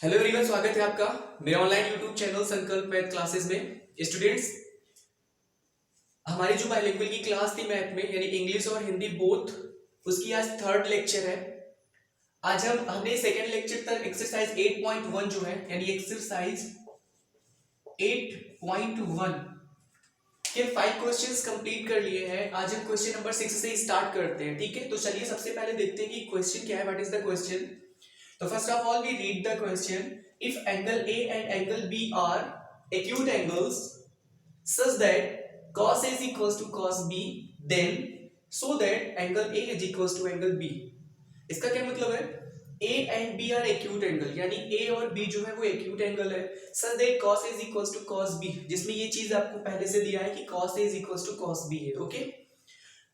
Hello everyone, स्वागत है आपका मेरे ऑनलाइन यूट्यूब चैनल संकल्प मैथ क्लासेस में। स्टूडेंट्स, हमारी जो बाइलिंगुअल की क्लास थी मैथ में, यानी इंग्लिश और हिंदी बोथ, उसकी आज थर्ड लेक्चर है। आज हमने सेकंड लेक्चर तक एक्सरसाइज 8.1 जो है, यानी एक्सरसाइज 8.1 के 5 क्वेश्चंस कंप्लीट कर लिए हैं। आज हम क्वेश्चन नंबर 6 से स्टार्ट करते हैं। ठीक है, तो चलिए सबसे पहले देखते हैं कि क्वेश्चन क्या है, व्हाट इज द क्वेश्चन। तो first of all we read the question. If angle A and angle B are acute angles such that cos A is equals to cos B, then so that angle A is equals to angle B। इसका क्या मतलब है? A and B are acute angle, यानी A और B जो है वो acute angle है। such that cos A is equals to cos B, जिसमें ये चीज आपको पहले से दिया है कि cos A is equals to cos B है। ओके,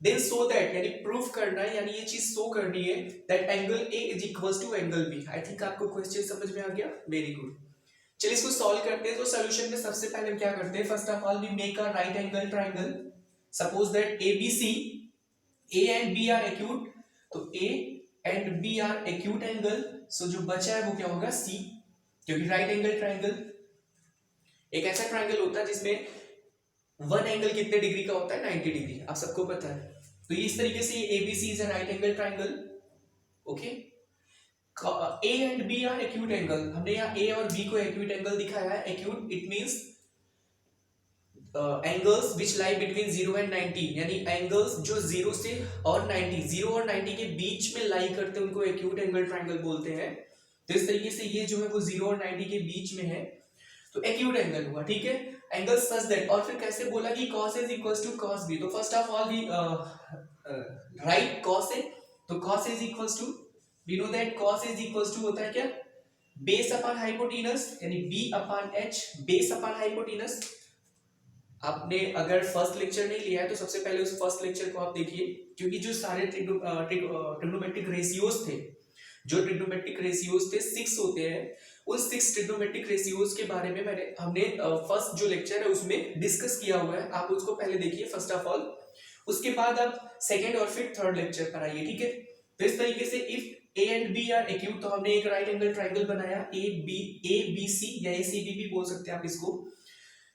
देन सो दैट, यानी प्रूफ करना है, यानी ये चीज शो करनी है that angle A is equals to angle B. I think आपको क्वेश्चन समझ में आ गया, वेरी गुड। चलिए इसको सॉल्व करते हैं। तो सॉल्यूशन में सबसे पहले हम क्या करते हैं, first of all we make a right angle triangle. Suppose that A B C, A and B are acute, तो A and B are acute angle, so जो बचा है वो क्या होगा, सी, क्योंकि राइट एंगल ट्रायंगल एक ऐसा ट्रायंगल होता है जिसमें वन एंगल कितने डिग्री का होता है, 90 डिग्री, आप सबको पता है। तो इस तरीके से ABC is a right angle triangle. Okay, A and B are acute angle, हमने यहाँ ए और बी को एक्यूट एंगल दिखाया है। Acute it means angles which lie between 0 and 90, यानी एंगल्स जो 0 से और 90, 0 और 90 के बीच में लाई करते हैं उनको एक्यूट एंगल ट्रायंगल बोलते हैं। तो इस तरीके से ये जो है वो 0 और 90 के बीच में है, तो एक्यूट एंगल हुआ। ठीक है, एंगल सच दैट, और फिर कैसे बोला कि cos A is equals to cos B। तो first of all we write cos A, तो cos A is equals to, we know that cos A is equals to होता है क्या, बेस अपॉन हाइपोटेनस, यानी b upon h, base upon hypotenuse. आपने अगर first lecture नहीं लिया है तो सबसे पहले उस फर्स्ट लेक्चर को आप देखिए, क्योंकि जो सारे ट्रिग्नोमेट्रिक रेशियोज थे, जो ट्रिग्नोमेट्रिक रेशियोज थे 6 होते हैं, उस 6 ट्रिग्नोमेट्रिक रेशियोज के बारे में हमने फर्स्ट जो लेक्चर है उसमें डिस्कस किया हुआ है। आप उसको पहले देखिए फर्स्ट ऑफ ऑल, उसके बाद आप सेकंड और फिर थर्ड लेक्चर पर आइए। ठीक है, तो इस तरीके से if A and B are acute, तो हमने एक राइट एंगल ट्रायंगल बनाया ए बी सी, या ए सी बी भी बोल सकते हैं आप इसको,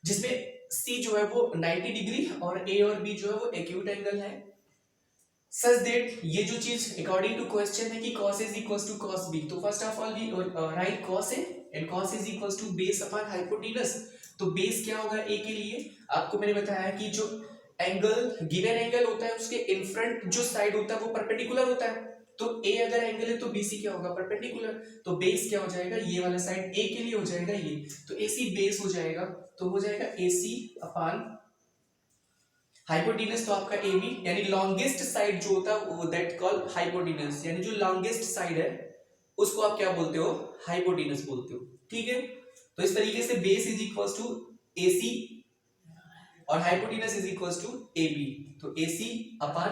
जिसमें सी जो है वो 90 डिग्री और ए और बी जो है वो एक्यूट एंगल है। सच दैट, ये जो चीज अकॉर्डिंग टू क्वेश्चन है कि cos A is equals to cos B, तो first of all we write cos A and cos A is equals to base upon hypotenuse. तो बेस क्या होगा A के लिए, आपको मैंने बताया कि जो एंगल गिवन एंगल होता है उसके इन फ्रंट जो साइड होता है वो परपेंडिकुलर होता है। तो A अगर एंगल है तो BC क्या होगा, परपेंडिकुलर। तो बेस क्या हो जाएगा, ये वाला साइड A के लिए हो जाएगा ये, तो AC बेस हो जाएगा, तो हो जाएगा AC अपॉन हाइपोटेनस, तो आपका AB, यानी लॉन्गेस्ट साइड जो होता है वो दैट कॉल हाइपोटेनस, यानी जो लॉन्गेस्ट साइड है उसको आप क्या बोलते हो, हाइपोटेनस बोलते हो। ठीक है, तो इस तरीके से base is equals to AC और hypotenuse is equals to AB, तो AC अपॉन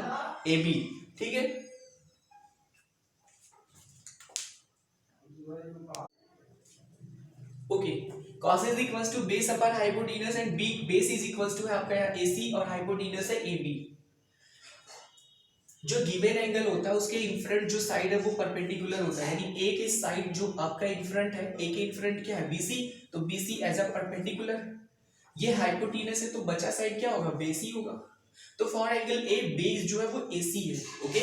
AB। ठीक है, okay, cos is equals to base upon hypotenuse and B base is equals to है आपका यहाँ AC और हाइपोटेनस है AB। जो गिवन एंगल होता है उसके इन फ्रंट जो साइड है वो परपेंडिकुलर होता है, यानी ए के साइड जो आपका इन फ्रंट है, ए के इन फ्रंट क्या है, BC, तो BC एज अ परपेंडिकुलर। ये हाइपोटेनस है तो बचा साइड क्या होगा, बेस ही होगा। तो फॉर एंगल ए बेस जो है वो AC है। Okay,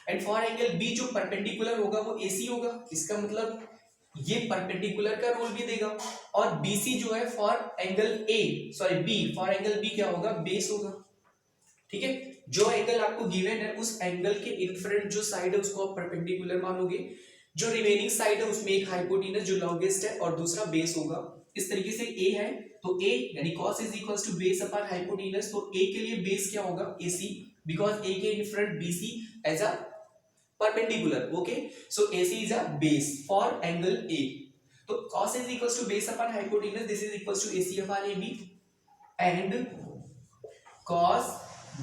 and for angle B जो परपेंडिकुलर होगा वो AC होगा। इसका मतलब ये परपेंडिकुलर का रोल भी देगा, और BC जो है for angle A, sorry B, for angle B क्या होगा, बेस होगा। ठीक है, जो एंगल आपको गिवन है उस एंगल के इन फ्रंट जो साइड है उसको आप परपेंडिकुलर मानोगे, जो रिमेनिंग साइड है उसमें एक हाइपोटेनस जो लॉन्गेस्ट है और दूसरा बेस होगा। इस तरीके से A है तो A यानी cos is equals to base upon hypotenuse, तो A के लिए बेस क्या होगा, AC, बिकॉज A के in front BC as a perpendicular. Okay, so AC is a base for angle A, तो cos is equals to base upon hypotenuse, this is equals to AC upon AB, and cos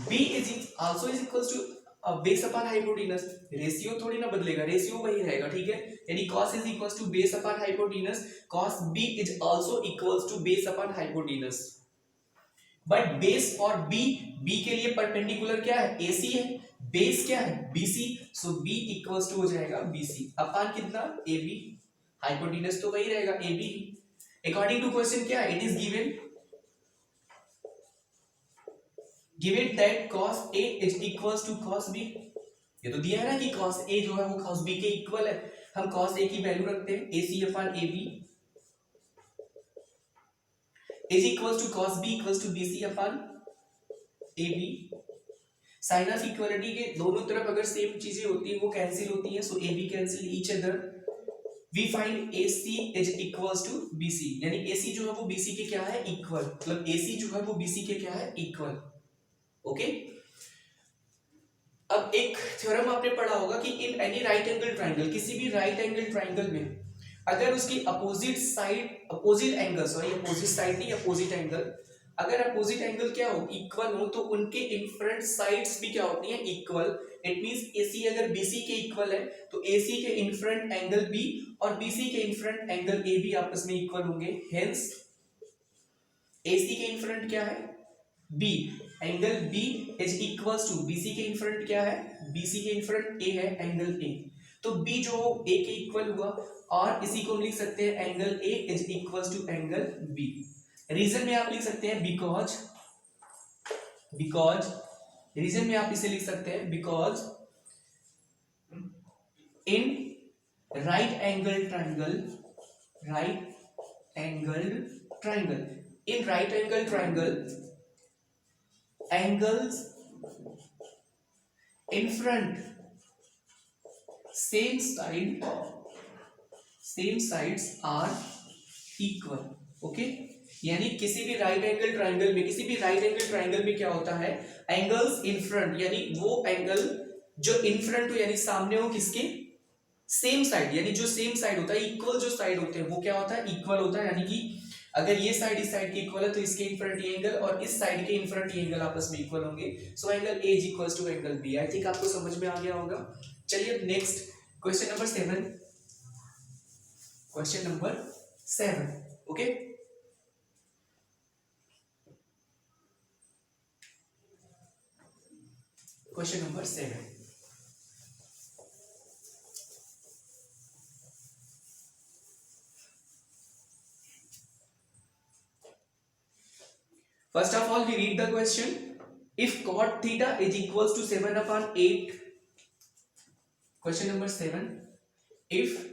B is also is equals to base upon hypotenuse. Ratio थोड़ी ना बदलेगा, ratio वही रहेगा। ठीक है, यानी cos is equals to base upon hypotenuse, cos B is also equals to base upon hypotenuse. But base for B के लिए परपेंडिकुलर क्या है, AC है, बेस क्या है, BC, so B equals to हो जाएगा BC अपॉन कितना, AB, हाइपोटेनस तो वही रहेगा A B. According to question क्या है, it is given that cos A is equals to cos B। ये तो दिया है ना कि cos A जो है वो cos B के इक्वल है। हम cos A की वैल्यू रखते हैं AC upon AB is equals to cos B equals to BC upon AB। Sign of equality के दोनों तरफ अगर सेम चीजें होती है वो कैंसिल होती है, so AB cancel each other. We find AC is equals to BC, यानी AC जो है वो BC के क्या है इक्वल, मतलब AC जो है वो BC के क्या है इक्वल। ओके अब एक थ्योरम आपने पढ़ा होगा कि in any right angle triangle, किसी भी राइट एंगल ट्राइंगल में अगर उसकी opposite side, opposite angle, sorry opposite side नहीं अपोजिट एंगल, अगर अपोजिट एंगल क्या हो इक्वल हो तो उनके इनफ्रंट साइड्स भी क्या होती हैं इक्वल। इट मींस AC अगर BC के इक्वल है तो AC के इनफ्रंट एंगल B और BC के इनफ्रंट एंगल AB आपस में इक्वल होंगे। हेंस AC के इनफ्रंट क्या है B, angle B is equals to BC के इनफ्रंट क्या है, BC के इनफ्रंट A है एंगल A, तो B जो A के इक्वल हुआ और इसी को हम लिख सकते हैं angle A is equals to angle B। Reason में आप लिख सकते हैं बिकॉज रीजन में आप इसे लिख सकते हैं because in right angle triangle in right angle triangle angles in front same sides are equal। Okay यानी किसी भी राइट एंगल ट्राइंगल में क्या होता है, एंगल्स इन फ्रंट यानी वो एंगल जो इन फ्रंट हो यानी सामने हो किसके सेम साइड, यानी जो सेम साइड होता है इक्वल जो साइड होते हैं वो क्या होता है इक्वल होता है। यानी कि अगर ये साइड इस साइड के इक्वल है तो इसके इन फ्रंट ये एंगल और इस साइड के इन फ्रंट ये एंगल आपस में इक्वल होंगे। So angle A is equals to angle B। I think आपको समझ में आ गया होगा। चलिए अब next question number 7, question number 7। Okay question number 7। First of all, we read the question. If cot theta is equals to 7 upon 8, question number 7. If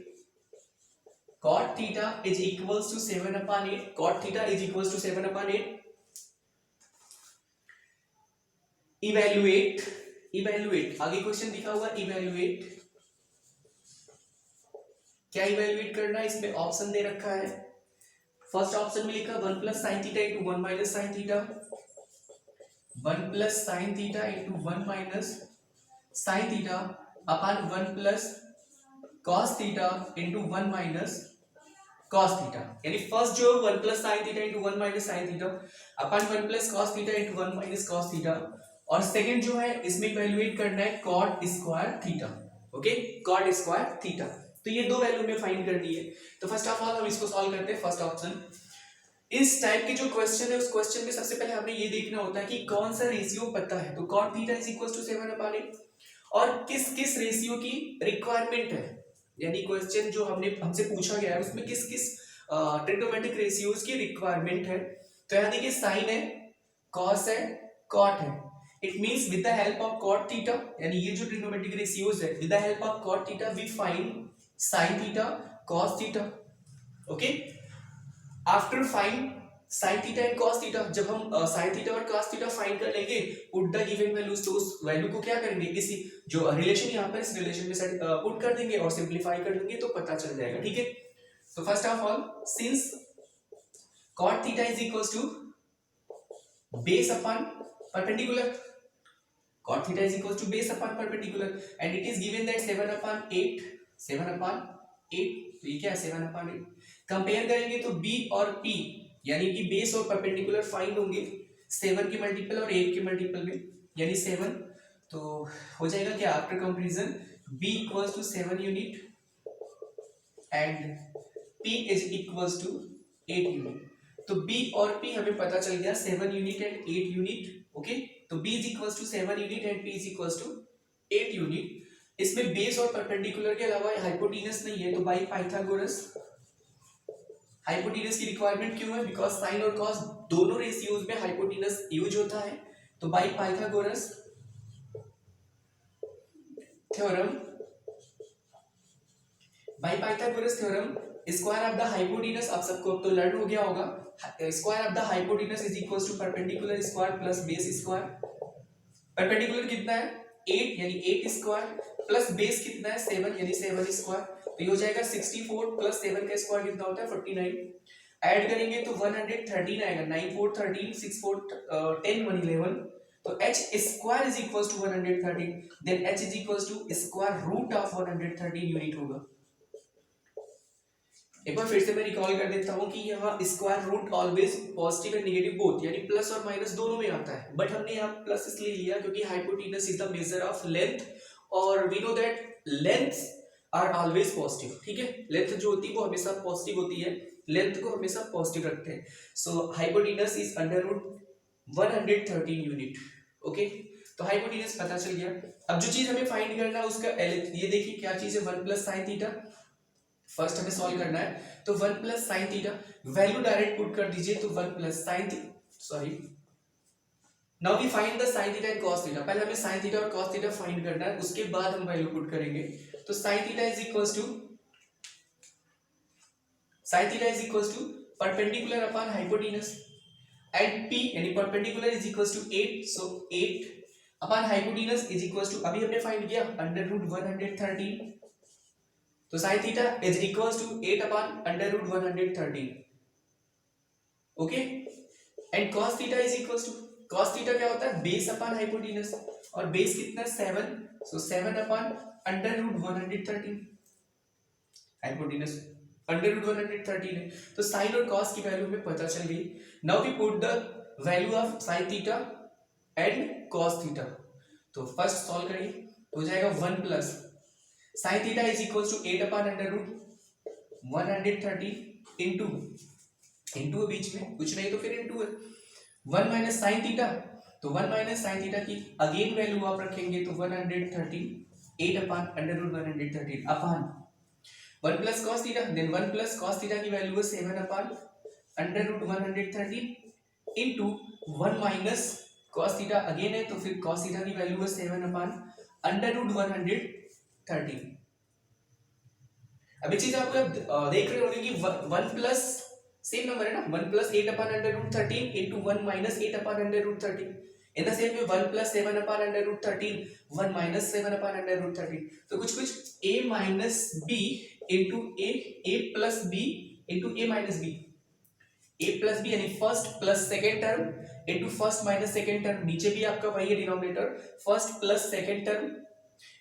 cot theta is equals to 7 upon 8, cot theta is equals to 7 upon 8. Evaluate आगे question दिखा हुआ evaluate, क्या evaluate करना है इसमें option दे रखा है। First option में लिखा 1 plus sine theta into 1 minus sine theta, 1 plus sine theta into 1 minus sine theta upon 1 plus cos theta into 1 minus cos theta. यानी फर्स्ट जो 1 plus sine theta into 1 minus sine theta upon 1 plus cos theta into 1 minus cos theta, और second जो है इसमें evaluate करना है cot square theta. Okay cot square theta, तो ये दो वैल्यू में फाइंड करनी है। तो फर्स्ट ऑफ ऑल हम इसको सॉल्व करते हैं। फर्स्ट ऑप्शन, इस टाइप के जो क्वेश्चन है उस क्वेश्चन में सबसे पहले हमें ये देखना होता है कि कौन सा रेशियो पता है, तो cot theta is equal to 7/8 और किस किस रेशियो की रिक्वायरमेंट है, यानी क्वेश्चन जो हमसे पूछा गया है उसमें किस किस ट्रिग्नोमेट्रिक रेशियोज की रिक्वायरमेंट है। तो यहाँ देखिए साइन है, कॉस है, कॉट है। It means with the help of cot theta, यानी ये जो ट्रिग्नोमेट्रिक रेशियोज है with the help of cot theta we find sin theta cos theta. Okay after find sin theta and cos theta, जब हम sin theta और cos theta find कर लेंगे put the given values, तो उस value को क्या करेंगे इसी जो रिलेशन यहाँ पर इस रिलेशन में पुट कर देंगे और सिंपलीफाई कर देंगे तो पता चल जाएगा। ठीक है, तो first of all since cot theta is equals to base upon perpendicular, cot theta is equals to base upon perpendicular and it is given that 7/8, तो ये क्या है 7/8। कंपेयर करेंगे तो b और p यानी कि बेस और परपेंडिकुलर फाइंड होंगे 7 के मल्टीपल और 8 के मल्टीपल में, यानी 7, तो हो जाएगा क्या after comparison b equals to 7 unit and p is equals to 8 unit. तो b और p हमें पता चल गया 7 यूनिट एंड 8 यूनिट। ओके तो b is equals to 7 unit and p is equals to 8 unit। इसमें बेस और परपेंडिकुलर के अलावा हाइपोटेनस नहीं है, तो बाई पाइथागोरस हाइपोटेनस की रिक्वायरमेंट क्यों है? बिकॉज साइन और कॉस दोनों रेशियोज में हाइपोटेनस यूज होता है। तो by Pythagoras theorem, by Pythagoras theorem square of the hypotenuse, आप सबको अब तो लर्न हो गया होगा, square of the hypotenuse is equals to perpendicular square plus base square. Perpendicular कितना है? 8 यानी 8 स्क्वायर प्लस बेस कितना है? 7 यानी 7 स्क्वायर। तो ये हो जाएगा 64 प्लस 7 का स्क्वायर कितना होता है? 49। ऐड करेंगे तो 113 आएगा, 9 4 13 6 4 10 1 11। तो h square is equals to 113, then h is equals to square root of 113 unit होगा। एक बार फिर से मैं रिकॉल कर देता हूं कि यहाँ square root always positive and negative both, यानी प्लस और माइनस दोनों में आता है, बट हमने यहाँ प्लस इसलिए लिया क्योंकि hypotenuse is the measure of length, और we know that lengths are always positive. ठीक है, लेंथ जो होती है वो हमेशा पॉजिटिव होती है, लेंथ को हमेशा पॉजिटिव रखते हैं। So hypotenuse is under root 113 unit. Okay, तो हाइपोटेनस पता चल गया। अब जो चीज हमें फाइंड करना है उसका ये देखिए क्या चीज है, 1 प्लस साइन थीटा। फर्स्ट हमें सॉल्व करना है, तो 1 plus sine theta value direct put कर दीजिए, तो 1 plus sine sorry now we find the sine theta and cos theta. पहले हमें साइन थीटा और कॉस थीटा फाइंड करना है, उसके बाद हम वैल्यू पुट करेंगे। तो sine theta is equals to perpendicular upon hypotenuse and p यानी perpendicular is equals to 8, so 8 upon hypotenuse is equals to, अभी हमने फाइंड किया अंडर रूट 113, तो sin theta is equals to 8 upon under root 113। Okay, and cos theta is equals to, cos theta क्या होता है? Base upon hypotenuse, और base कितना? 7, so 7 upon under root 113। Hypotenuse under root 113 है, तो sign और cos की वैल्यू हमें पता चल गई। Now we put the value of sin theta and cos theta. तो फर्स्ट सॉल्व करिए, हो जाएगा 1 plus sin theta is equals to 8 upon under root 113 into बीच में कुछ नहीं तो फिर इंटू है 1 माइनस साइन थीटा, तो 1 माइनस साइन थीटा की अगेन वैल्यू आप रखेंगे तो 113 8 upon under root 113 upon 1 plus cos theta, then 1 plus cos theta की वैल्यू है 7 upon under root 113 into 1 minus cos theta again है, तो फिर cos थीटा की वैल्यू है 7 अपॉन अंडर रूट 113। अभी चीज आप देख रहे होंगे कि 1 प्लस सेम नंबर है ना, 1 plus 8 upon under root 13 into 1 minus 8 upon under root 13। In the same way 1 plus 7 upon under root 13 1 minus 7 upon under root 13। तो कुछ a minus b into a plus b into a minus b, a plus b यानी first plus second term into first minus second term, नीचे भी आपका वही है denominator, first plus second term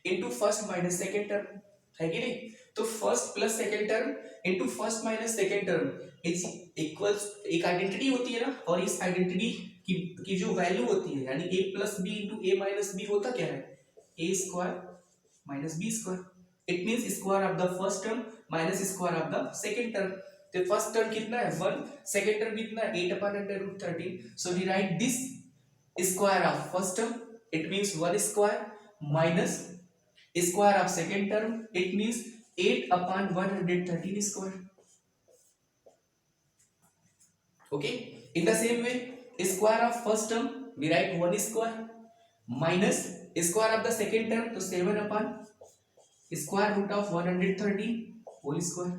into first minus second term, है कि नहीं? तो first plus second term into first minus second term is equals, एक आइडेंटिटी होती है ना, और इस आइडेंटिटी की जो वैल्यू होती है यानी a plus B into A minus B होता क्या है? A square minus B square. It means square of the first term minus square of the second term. तो फर्स्ट टर्म कितना है 1, सेकेंड टर्म कितना है 8 upon under root 13। So we write this square of first term, it means 1 square minus square of second term, it means 8 upon 113 square. Okay, in the same way square of first term we write 1 square minus square of the second term, तो 7 upon square root of 113 whole square।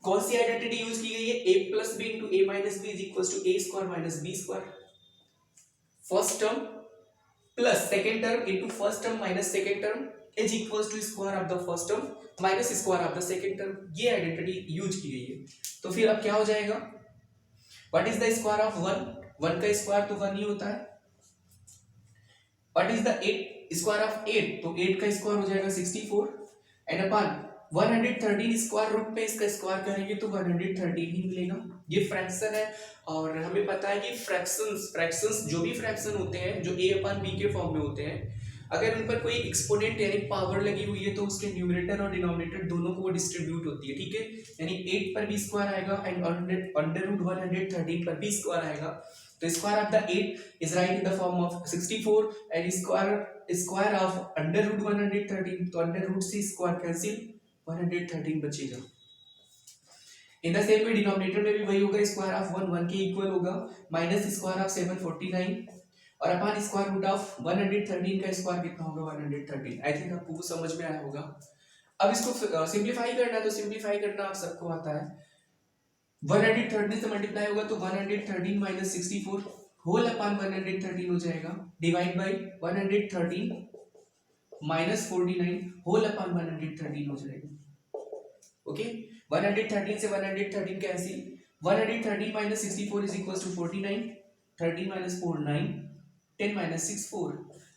कौन सी identity use की गई है? a plus B into A minus b is equal to a square minus B square. First term plus second term into first term minus second term is equals to square of the first term minus square of the second term, ये identity use की गई है। तो फिर अब क्या हो जाएगा? What is the square of 1? 1 का स्क्वायर तो 1 ही होता है। What is the 8 square of 8? तो 8 का स्क्वायर हो जाएगा 64 एंड अपॉन 113 स्क्वायर रूट पे इसका स्क्वायर करेंगे तो 113 ही मिलेगा। ये फ्रैक्शन है और हमें पता है कि फ्रैक्शंस जो भी फ्रैक्शन होते हैं जो a अपॉन b के फॉर्म में होते हैं, अगर उन पर कोई एक्सपोनेंट यानी पावर लगी हुई है तो उसके न्यूमरेटर और डिनोमिनेटर दोनों को वो डिस्ट्रीब्यूट होती है। ठीक है, यानी 8 पर b स्क्वायर आएगा एंड अंडर रूट 113 पर b स्क्वायर आएगा। तो square of the 8 is write in the form of 64 and square of under root 113, तो अंडर रूट से स्क्वायर कैंसिल 113 बचेगा। In the same way denominator में भी वही होगा, स्क्वायर ऑफ 1 के इक्वल होगा माइनस स्क्वायर ऑफ 749 और अपन स्क्वायर रूट ऑफ 113 का स्क्वायर कितना होगा 113। आई थिंक आपको वो समझ में आया होगा। अब इसको सिंपलीफाई करना है, तो सिंपलीफाई करना आप सबको आता है। 113 से मल्टीप्लाई होगा तो 113 माइनस 64 होल अपॉन 113 हो जाएगा, divide by 113 minus 49 whole upon 113 हो जाएगा। ओके 113 से 113 cancel, 113 minus 64 is equal to 49, 13 minus 4 9, 10 minus 6 4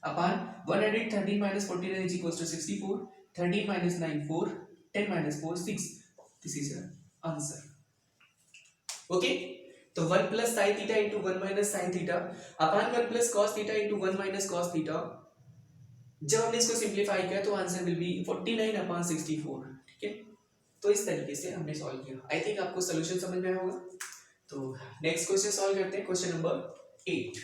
upon 113 minus 49 is equals to 64, 13 minus 9 4, 10 minus 4 6. This is your answer. Okay, तो 1 plus sin theta into 1 minus sin theta upon 1 plus cos theta into 1 minus cos theta, जब हमने इसको simplify किया तो answer will be 49 upon 64। ठीक है, तो इस तरीके से हमने सॉल्व किया। आई थिंक आपको सोल्यूशन समझ में आया होगा। तो नेक्स्ट क्वेश्चन सॉल्व करते हैं, question number 8।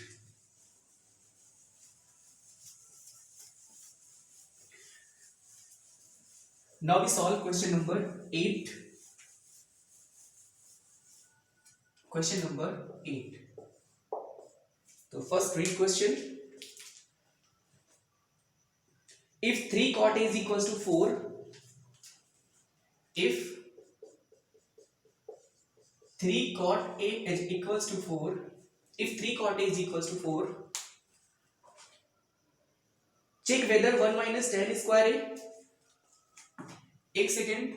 Now we solve question number 8. Question number 8. So first read question. If 3 cot A is equals to 4, if 3 cot A is equals to 4, if 3 cot A is equals to 4, check whether 1 minus tan square A, एक second,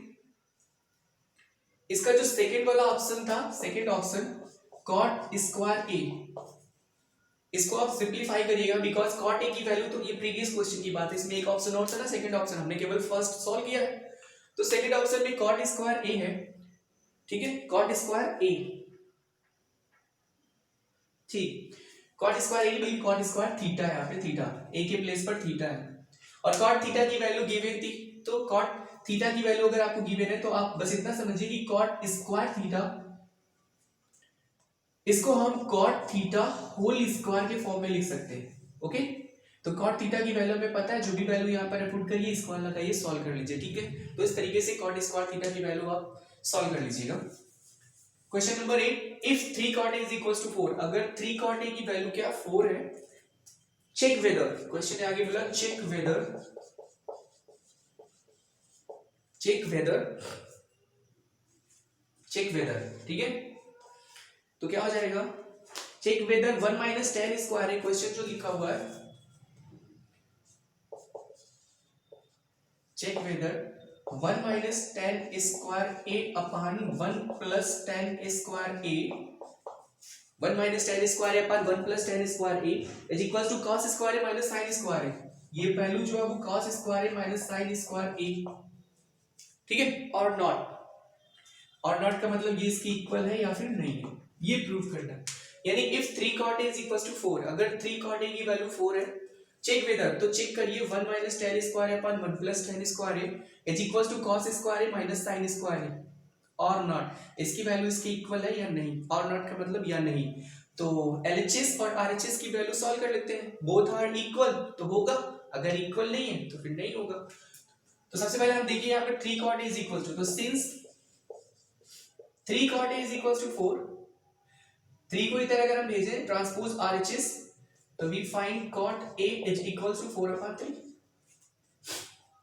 इसका जो second वाला option था, second option cot square ए, इसको आप simplify करिएगा because cot A की value, तो ये प्रीवियस क्वेश्चन की बात है, इसमें एक ऑप्शन और था ना सेकेंड ऑप्शन, हमने केवल फर्स्ट सॉल्व किया है, तो सेकेंड ऑप्शन में कॉट स्क्वायर ए है। ठीक है, कॉट स्क्वायर ए, ठीक, कॉट स्क्वायर ए भी कॉट स्क्वायर थीटा है, यहाँ पे थीटा ए के प्लेस पर थीटा है और कॉट थीटा की वैल्यू गिवन थी, तो कॉट थीटा की वैल्यू अगर आपको गिवन है तो आप बस इतना समझिए कि कॉट स्क्वायर थीटा, इसको हम कॉट थीटा होल स्क्वायर के फॉर्म में लिख सकते हैं। ओके, तो कॉट थीटा की वैल्यू हमें पता है, जो भी वैल्यू यहाँ पर पुट करिए स्क्वायर लगाइए सॉल्व कर लीजिए। ठीक है, तो इस तरीके से कॉट स्क्वायर थीटा की वैल्यू आप सॉल्व कर लीजिएगा। Question number 8, if 3 cot A is equals to 4, अगर 3 cot A की वैल्यू क्या 4 है, चेक वेदर, क्वेश्चन ने आगे बोला check whether, check whether, check whether. ठीक है, तो क्या हो जाएगा, check whether 1 minus tan square है, क्वेश्चन जो लिखा हुआ है, check whether 1 minus tan square a upon 1 plus tan square a, 1 minus tan square a upon 1 plus tan square a is equal to cos square a minus sin square a। ये value जो है वो cos square a minus sin square a, ठीक है, और not, और not का मतलब ये इसकी इक्वल है या फिर नहीं है, ये प्रूव करना। यानी if 3 cot A is equals to 4, अगर 3 cot A की वैल्यू 4 है, चेक वेदर, तो चेक करिए 1 minus tan square upon 1 plus tan square a is equals to cos square a minus sin square a, और not, इसकी value इसकी equal है या नहीं, और नॉट का मतलब या नहीं। तो LHS और RHS की वैल्यू सॉल्व कर लेते हैं, बोथ आर इक्वल तो होगा, अगर इक्वल नहीं है तो फिर नहीं होगा। तो सबसे पहले हम देखिए यहाँ पर 3 cot A is equal to, तो since 3 cot A is equals to 4, 3 को इधर अगर हम भेजें ट्रांसपोज RHS, तो we find cot A is equals to 4 upon 3,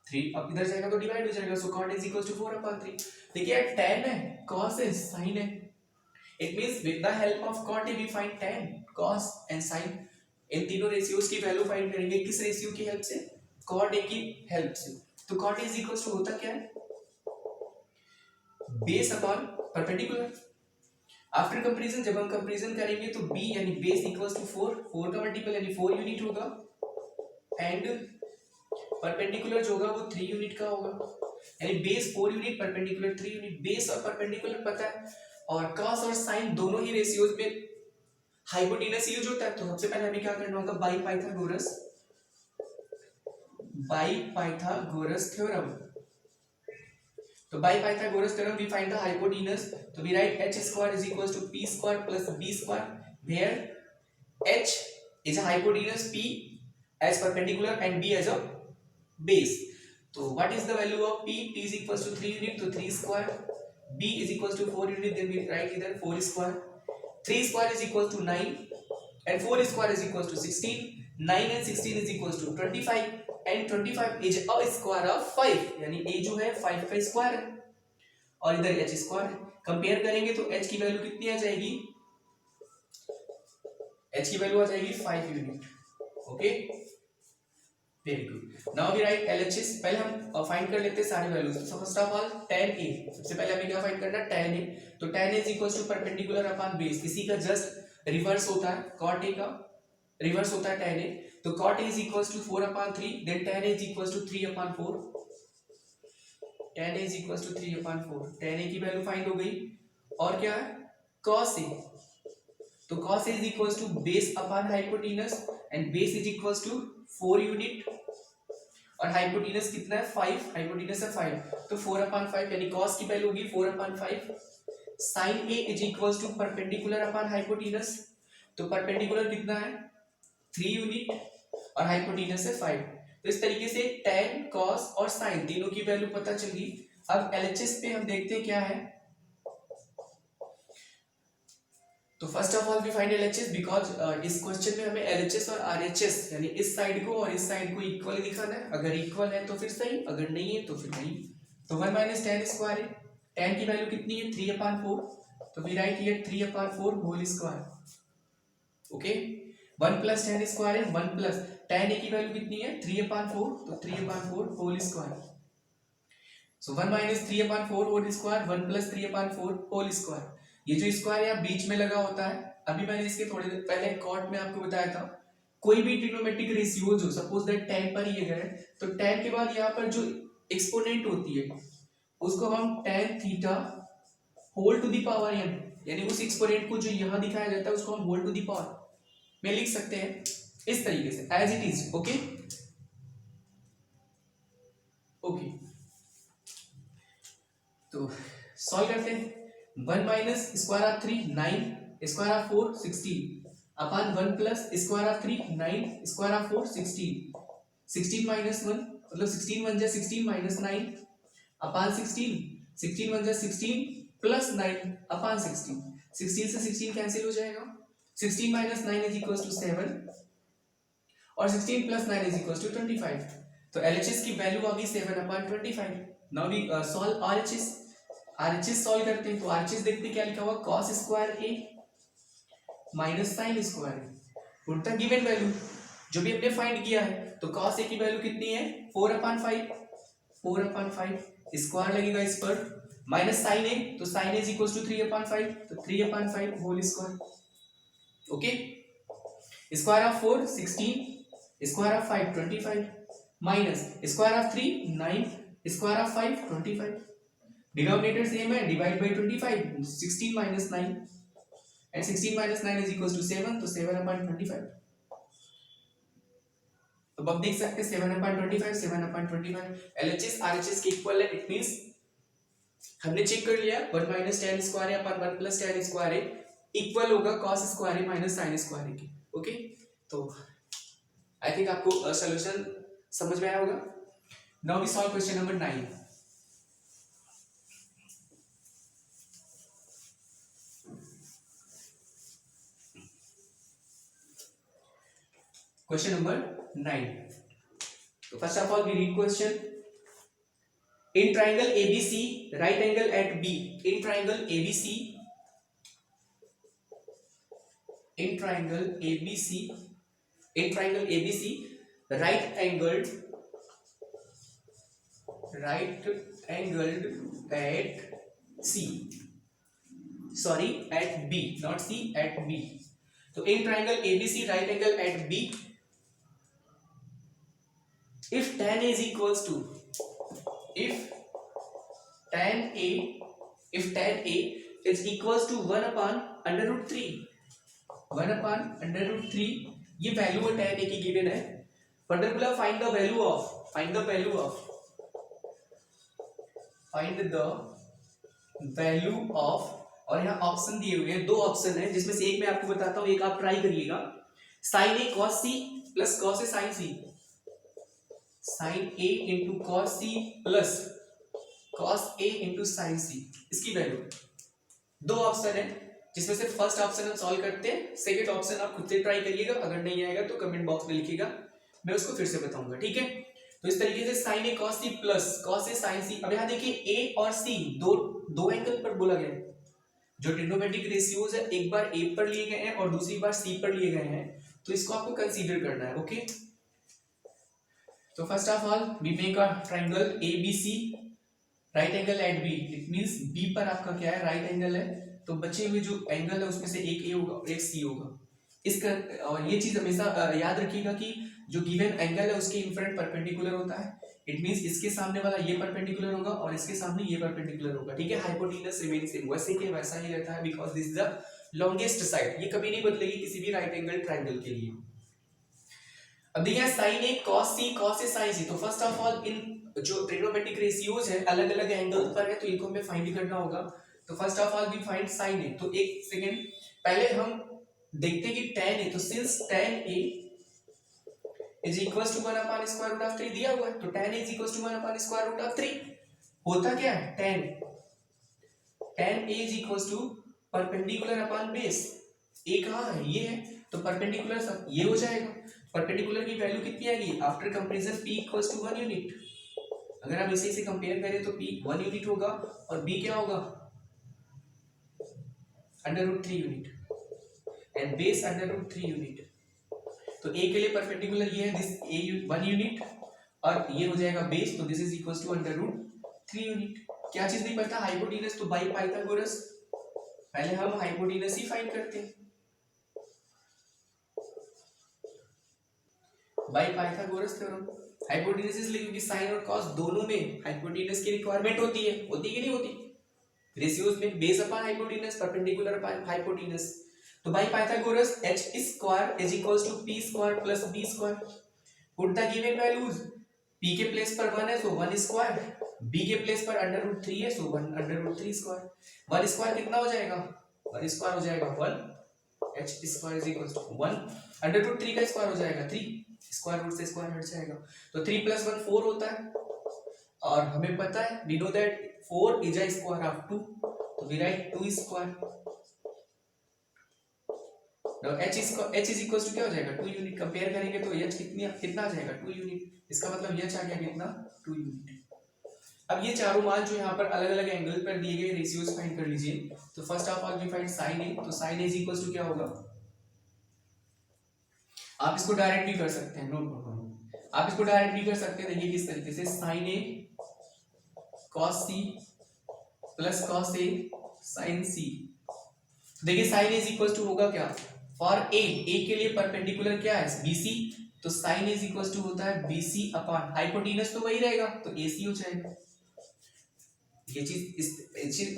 3 अब इधर जाएगा तो डिवाइड हो जाएगा, सो cot is equals to 4 upon 3। देखिए tan है, cos है, sin है, it means with the help of cot A we find tan, cos and sin, इन तीनों रेशियोज की वैल्यू फाइंड करेंगे, किस रेशियो की हेल्प से, cot A की हेल्प से। तो cot A is equals to होता क्या है, base upon perpendicular. After comparison जब हम कंपैरिजन करेंगे तो b यानी बेस इक्वल्स टू 4, 4 का मल्टीपल यानी 4 यूनिट होगा, एंड परपेंडिकुलर जो होगा वो 3 यूनिट का होगा, यानी base 4 unit, perpendicular 3 unit. Base और परपेंडिकुलर पता है, और cos और sin दोनों ही रेशियोज में हाइपोटेनस यूज होता है। तो सबसे पहले हमें क्या करना होगा, बाई पाइथागोरस थ्योरम। तो by Pythagoras theorem we find the hypotenuse, तो we write h square is equals to p square plus b square, where H is a hypotenuse, P as perpendicular and B as a base. तो what is the value of P? P is equals to 3 unit, तो 3 square. B is equals to 4 unit, then we write either 4 square. 3 square is equals to 9 and 4 square is equals to 16. 9 and 16 is equals to 25 and 25 is a square of 5, यानी A जो है 5 का square है और इधर H square है. Compare करेंगे तो H की वैल्यू कितनी आ जाएगी? H की वैल्यू आ जाएगी 5 unit. Okay, very good. Now we write LHS. पहले हम फाइंड कर लेते हैं सारे values. So first of all tan A, सबसे पहले हमें क्या फाइंड करना है? tan A. तो tan A is equals to perpendicular upon base. इसी का जस्ट रिवर्स होता है, cot A का रिवर्स होता है tan A. तो cot A is equals to 4/3, then tan A is equals to 3/4. tan A is equals to 3/4. tan A की value find हो गई. और क्या है? cos A. तो cos A is equals to base upon hypotenuse and base is equals to 4 unit और hypotenuse कितना है? 5. hypotenuse है 5, तो 4/5 यानी cos की वैल्यू होगी 4/5. sin A is equals to perpendicular upon hypotenuse. तो perpendicular कितना है? 3 यूनिट और hypotenuse है 5. तो इस तरीके से tan, cos और sin तीनों की वैल्यू पता चल गई. अब LHS पे हम देखते हैं क्या है. तो first of all we find LHS because इस क्वेश्चन में हमें LHS और RHS यानी इस साइड को और इस साइड को इक्वली दिखाना है. अगर इक्वल है तो फिर सही, अगर नहीं है तो फिर नहीं. तो 1 माइनस tan स्क्वायर है. tan की वैल्यू कितनी है? 3/4. तो we write here 3/4 whole square. Okay, 1 plus tan square है 1 प्लस tan A की वैल्यू कितनी है? 3/4, तो 3/4 whole square. So 1 minus 3/4 whole square, 1 plus 3/4 whole square. ये जो स्क्वायर यहाँ बीच में लगा होता है, अभी मैंने इसके थोड़ी देर पहले कॉट में आपको बताया था, कोई भी ट्रिग्नोमेट्रिक रेशियो जो सपोज दैट tan पर ये गए तो tan के बाद यहाँ पर जो एक्सपोनेंट होती है उसको हम tan theta whole to the power n, यानी उस एक्सपोनेंट को जो यहाँ दिखाया जाता है उसको हम होल टू द पावर में लिख सकते हैं इस तरीके से as it is. Okay okay, तो सॉल्व करते हैं. 1 minus square of 3 9, square of 4 16 upon 1 plus square of 3 9, square of 4 16. 16 minus 1 मतलब 16 1 जा 16 माइनस 9 अपॉन 16. 16 1 जा 16 प्लस 9 अपॉन 16. 16 से 16 कैंसिल हो जाएगा. 16 माइनस 9 इज इक्वल्स टू 7 और 16 प्लस 9 इज इक्वल्स टू 25. तो LHS की वैल्यू आ गई 7/25. Now we solve RHS. RHS solve करते हैं. तो RHS देखते हैं क्या लिखा हुआ? cos square A minus sin square A. Put the given value जो भी हमने फाइंड किया है. तो cos A की वैल्यू कितनी है? 4/5. 4/5 स्क्वायर लगेगा इस पर, माइनस sin A, तो sin A is equals to 3/5, तो 3/5 whole square. Okay, square of 4 16, square of 5 25 minus square of 3 9, square of 5 25. Denominator same है, divide by 25. 16 minus 9 and 16 minus 9 is equals to 7, तो 7/25. तो अब देख सकते हैं 7/25 7/25 LHS RHS के इक्वल है. इट मींस हमने चेक कर लिया 1 माइनस tan स्क्वायर है अपन 1 प्लस tan स्क्वायर है इक्वल होगा cos स्क्वायर है माइनस sin स्क्वायर है के. ओके, तो आई थिंक आपको सॉल्यूशन समझ में आया होगा. Now we solve question number 9. Question number 9. So first of all we read question. In triangle ABC, right angle at B. In triangle ABC, in triangle ABC, in triangle ABC, right angled at C. Sorry, at B, not C, at B. So in triangle ABC, right angle at B. If tan A is equals to, if tan A is equals to 1/√3, 1/√3 ये value है tan A की given है. Particular find the value of और यहाँ option दिए हुए हैं, 2 option है जिसमें से एक मैं आपको बताता हूँ, एक आप ट्राई करिएगा. Sine A cos C plus cos A sine C, sine A into cos C plus cos A into sine C, इसकी वैल्यू दो ऑप्शन है जिसमें से फर्स्ट ऑप्शन हम सॉल्व करते हैं, सेकंड ऑप्शन आप खुद से ट्राई करिएगा, अगर नहीं आएगा तो कमेंट बॉक्स में लिखिएगा, मैं उसको फिर से बताऊंगा, ठीक है। तो इस तरीके से sign A cos C plus cos A sine सी। अब यहाँ देखिए ए और सी दो एंगल पर बोला गया है, जो ट्रिग्नोमेट्रिक रेशियोज है एक बार ए पर लिए गए हैं और दूसरी बार सी पर लिए गए हैं, तो इसको आपको कंसीडर करना है, ओके। तो first of all we make a triangle A B C, right angle at B, it means B पर आपका क्या है, राइट एंगल है, तो बचे हुए जो एंगल है उसमें से एक ए होगा और एक सी होगा। इसका और ये चीज हमेशा याद रखिएगा कि जो गिवन एंगल है उसके इनफ्रंट परपेंडिकुलर होता है, इट मींस इसके सामने वाला ये परपेंडिकुलर होगा और इसके सामने ये परपेंडिकुलर होगा, ठीक है। हाइपोटेन्यूस रिमेन सेम, वैसे के वैसा ही रहता है, because this is the longest side, ये कभी नहीं बदलेगी किसी भी राइट एंगल ट्रायंगल के लिए। अब देखिए sin a cos a sin c, तो फर्स्ट ऑफ ऑल इन जो ट्रिग्नोमेट्रिक रेशियोज है अलग अलग एंगल पर है, तो इनको हमें फाइंड करना होगा। तो first of all we find sin a, तो एक सेकंड पहले हम देखते हैं कि tan a, तो since tan a is equals to 1 upon square root of 3 दिया हुआ है, तो tan a is equals to 1 upon square root of 3 होता क्या है, tan a is equals to perpendicular upon base, a कहां है, ये है, तो परपेंडिकुलर सब ये हो जाएगा। परपेंडिकुलर की वैल्यू कितनी आएगी after comparison p equals to 1 unit, अगर हम इसे से कंपेयर करें तो p 1 यूनिट होगा और b क्या होगा, √3 यूनिट एंड बेस √3 यूनिट। तो a के लिए परपेंडिकुलर ये है दिस a 1 यूनिट और ये हो जाएगा बेस, तो this is equals to √3 unit. क्या चीज नहीं पता, हाइपोटेन्यूस, तो बाय पाइथागोरस पहले हम हाइपोटेन्यूस ही फाइंड करते हैं, बाय पाइथागोरस थ्योरम। हाइपोटेन्यूस इसलिए क्योंकि साइन और कॉस दोनों में हाइपोटेन्यूस की रिक्वायरमेंट होती है कि नहीं होती, रेशियोज में base upon hypotenuse, perpendicular upon hypotenuse. तो by Pythagoras h square is equals to p square plus b square, put the given values, p के प्लेस पर 1 है सो 1 स्क्वायर, b के प्लेस पर √3 है सो 1 √3 स्क्वायर, 1 स्क्वायर कितना हो जाएगा, 1 स्क्वायर हो जाएगा 1, h square is equals to 1 √3 का स्क्वायर हो जाएगा 3, स्क्वायर रूट से स्क्वायर हट जाएगा, तो 3 + 1 4 होता है और हमें पता है we know that 4 is a square of 2, तो we write 2 square. Now h is equals to क्या हो जाएगा 2 यूनिट, कंपेयर करेंगे तो h कितना आ जाएगा 2 यूनिट, इसका मतलब h आ गया कितना 2 यूनिट। अब ये चारों मान जो यहाँ पर अलग अलग एंगल पर दिए गए रेशियोज फाइंड कर लीजिए। तो first of all we find sin a, तो sin a is equals to क्या होगा, आप इसको डायरेक्ट भी कर सकते हैं, नो प्रॉब्लम, आप इसको डायरेक्ट भी कर सकते हैं। देखिए किस तरीके से sin a cos c plus cos a sin c, देखिए sin a is equals to होगा क्या, फॉर a के लिए परपेंडिकुलर क्या है bc, तो sin a is equals to होता है bc अपॉन हाइपोटेन्यूस तो वही रहेगा तो ac हो जाएगा। ये चीज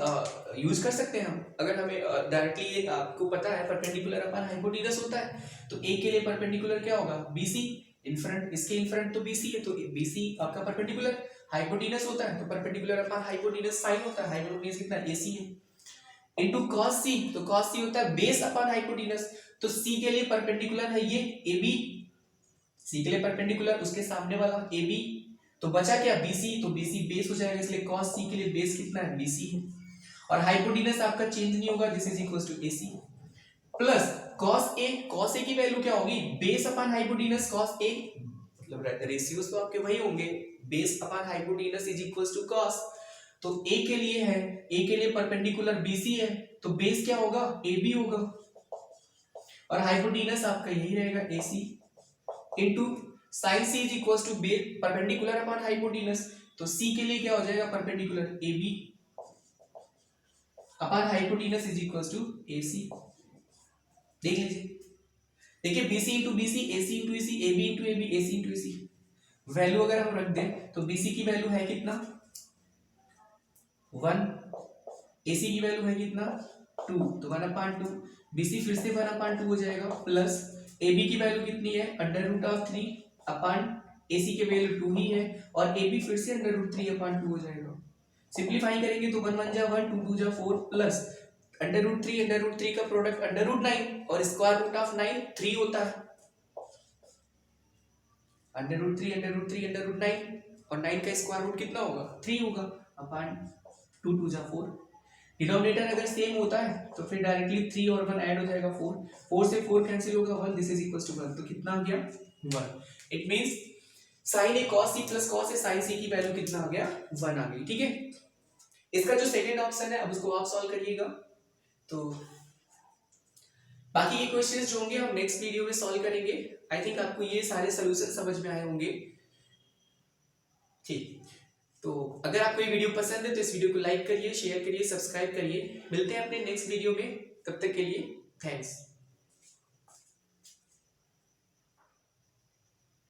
यूज कर सकते हैं हम, अगर हमें डायरेक्टली ये आपको पता है परपेंडिकुलर अपॉन हाइपोटेन्यूस होता है, तो a के लिए परपेंडिकुलर क्या होगा bc, इनफ्रंट इसके इनफ्रंट तो bc है, तो bc आपका परपेंडिकुलर, हाइपोटेन्यूस होता है तो परपेंडिकुलर अपॉन हाइपोटेन्यूस sin होता है, हाइपोटेन्यूस कितना ac है, इनटू cos c, तो cos c होता है बेस अपॉन हाइपोटेन्यूस, तो c के लिए परपेंडिकुलर है ये ab, c के लिए परपेंडिकुलर उसके सामने वाला ab, तो बचा क्या BC, तो BC बेस हो जाएगा, इसलिए cos c के लिए बेस कितना है BC है, और हाइपोटेन्यूस आपका चेंज नहीं होगा, this is equals to AC plus cos a की वैल्यू क्या होगी, base upon hypotenuse cos a, मतलब रेशियोज तो आपके वही होंगे, base upon hypotenuse is equals to cos, तो a के लिए है, a के लिए परपेंडिकुलर BC है, तो बेस क्या होगा AB होगा, और हाइपोटेन्यूस आपका यही रहेगा AC into sin c is equals to base perpendicular upon hypotenuse, तो c के लिए क्या हो जाएगा perpendicular AB upon hypotenuse is equals to AC। देख लीजिए, देखिए BC into BC, AC into AC, AB into AB, AC into AC, value अगर हम रख दें तो BC की वैल्यू है कितना 1, AC की वैल्यू है कितना 2, तो 1/2, BC फिर से 1/2 हो जाएगा, प्लस AB की वैल्यू कितनी है √3 अपॉन AC की वैल्यू 2 ही है, और AB फिर से √3/2 हो जाएगा। सिंपलीफाई करेंगे तो 1 1 जा 1, 2 2 जा 4, प्लस √3 का प्रोडक्ट √9 और स्क्वायर रूट ऑफ 9 3 होता है, √3 और 9 का स्क्वायर रूट कितना होगा 3 होगा अपान 2 2 जा 4। डिनोमिनेटर अगर सेम होता है तो फिर डायरेक्टली 3 और 1 ऐड हो जाएगा 4 से 4 कैंसिल होगा 1 दिस इज इक्वल टू 1 तो कितना आ गया 1। It means sin a cos c plus cos a sin c की वैल्यू कितना आ गया 1 आ गई। ठीक है, इसका जो सेकंड ऑप्शन है अब उसको आप सॉल्व करिएगा। तो बाकी के क्वेश्चंस जो होंगे हम नेक्स्ट वीडियो में सॉल्व करेंगे। आई थिंक आपको ये सारे सॉल्यूशन समझ में आए होंगे। ठीक, तो अगर आपको ये वीडियो पसंद है तो इस वीडियो को लाइक करिए, शेयर करिए, सब्सक्राइब करिए। मिलते हैं अपने नेक्स्ट वीडियो में, तब तक के लिए थैंक्स।